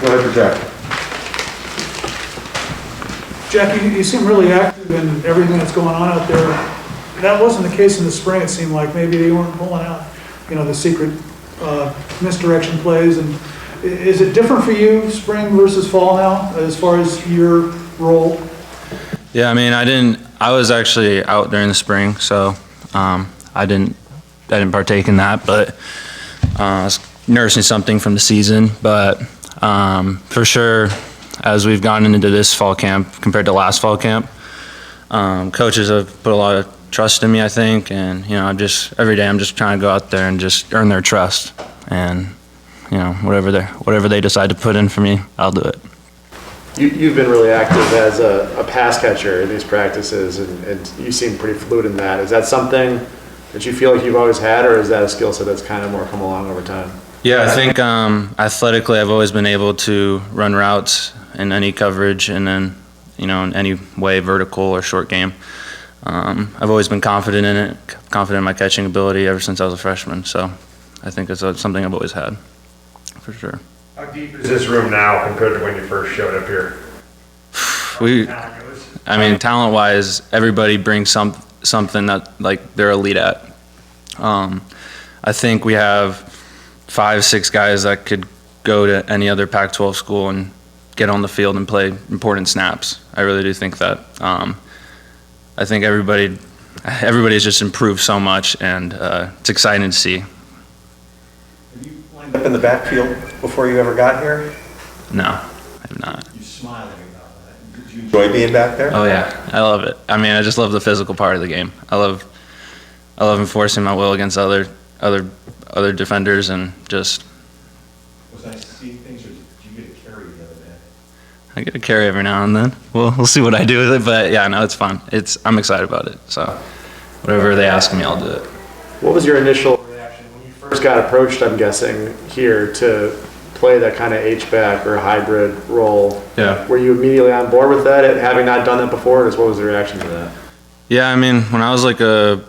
Go ahead for Jack. Jack, you seem really active in everything that's going on out there. That wasn't the case in the spring, it seemed like. Maybe they weren't pulling out, the secret misdirection plays. And is it different for you, spring versus fall now, as far as your role? Yeah, I mean, I was actually out during the spring, so I didn't partake in that, but I was nursing something from the season. But for sure, as we've gone into this fall camp compared to last fall camp, coaches have put a lot of trust in me, I think, and every day I'm just trying to go out there and just earn their trust, and whatever they decide to put in for me, I'll do it. You've been really active as a pass catcher in these practices, and you seem pretty fluid in that. Is that something that you feel like you've always had, or is that a skill set that's kind of more come along over time? Yeah, I think athletically I've always been able to run routes in any coverage, and then in any way, vertical or short game. I've always been confident in it, confident in my catching ability ever since I was a freshman. So I think it's something I've always had, for sure. How deep is this room now compared to when you first showed up here? Talent-wise, everybody brings something that they're elite at. I think we have 5-6 guys that could go to any other Pac-12 school and get on the field and play important snaps. I really do think that. I think everybody's just improved so much, and it's exciting to see. Have you lined up in the backfield before you ever got here? No, I have not. You're smiling about that. Did you enjoy being back there? Oh yeah, I love it. I just love the physical part of the game. I love enforcing my will against other defenders, and just. Was I seeing things, or did you get a carry the other day? I get a carry every now and then. We'll see what I do with it, but yeah, no, it's fun. I'm excited about it. So whatever they ask me, I'll do it. What was your initial reaction when you first got approached, I'm guessing, here to play that kind of H-back or hybrid role? Yeah. Were you immediately on board with that, having not done that before? What was the reaction to that? Yeah, when I was a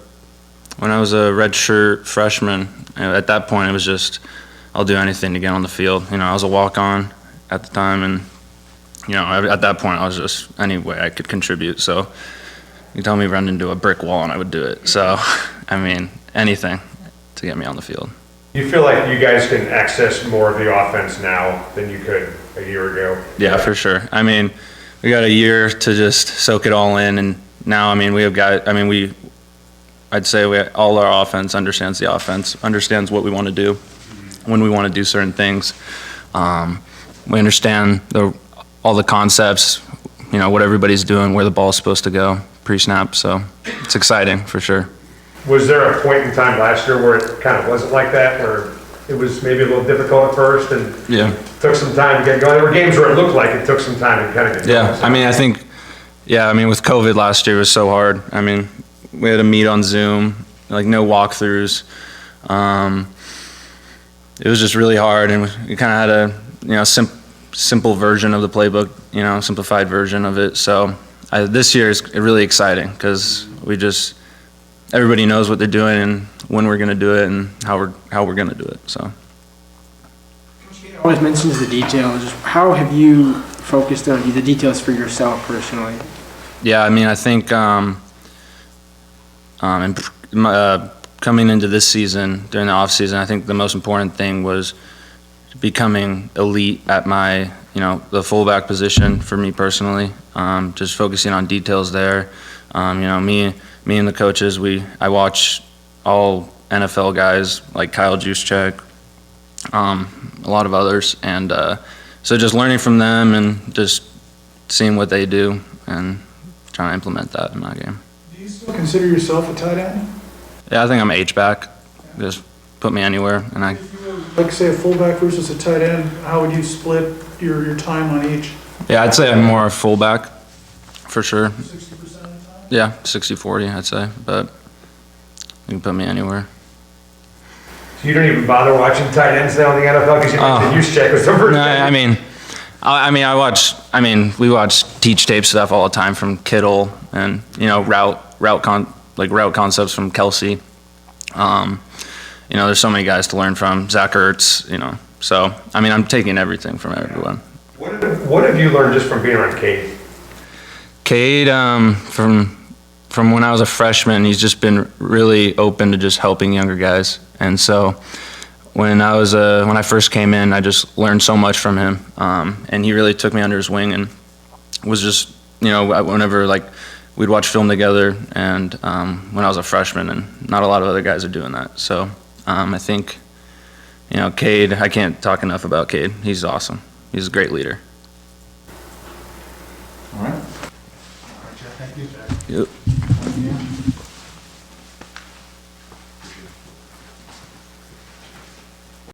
redshirt freshman, at that point it was just, I'll do anything to get on the field. I was a walk-on at the time, and at that point I was just any way I could contribute. So you tell me run into a brick wall and I would do it. So anything to get me on the field. You feel like you guys can access more of the offense now than you could a year ago? Yeah, for sure. We got a year to just soak it all in, and now we have got. I'd say all our offense understands the offense, understands what we want to do, when we want to do certain things. We understand all the concepts, what everybody's doing, where the ball's supposed to go pre-snap. So it's exciting for sure. Was there a point in time last year where it kind of wasn't like that, where it was maybe a little difficult at first and took some time to get going? There were games where it looked like it took some time to kind of get going. With COVID last year, it was so hard. We had to meet on Zoom, no walkthroughs. It was just really hard, and we kind of had a simple version of the playbook, simplified version of it. So this year is really exciting because everybody knows what they're doing and when we're going to do it and how we're going to do it. So. Always mentions the details. How have you focused on the details for yourself personally? Yeah, I think coming into this season, during the off season, I think the most important thing was becoming elite at my, the fullback position for me personally. Just focusing on details there. Me and the coaches, I watch all NFL guys like Kyle Juszczyk, a lot of others, and so just learning from them and just seeing what they do and trying to implement that in my game. Do you still consider yourself a tight end? Yeah, I think I'm H-back. Just put me anywhere, and If you were, say, a fullback versus a tight end, how would you split your time on each? Yeah, I'd say I'm more a fullback, for sure. 60% of the time? Yeah, 60-40, I'd say, but you can put me anywhere. So you don't even bother watching tight ends now in the NFL because you mentioned Juszczyk was over. No, we watch teach tape stuff all the time from Kittle and route concepts from Kelsey. There's so many guys to learn from. Zach Ertz, So, I mean, I'm taking everything from everyone. What have you learned just from being around Cade? Cade, from when I was a freshman, he's just been really open to just helping younger guys. And so when I first came in, I just learned so much from him. And he really took me under his wing and was just, whenever like we'd watch film together, and when I was a freshman, and not a lot of other guys are doing that. So I think, Cade, I can't talk enough about Cade. He's awesome. He's a great leader. All right. All right, Jeff, thank you, Jack. Yep. Thank you.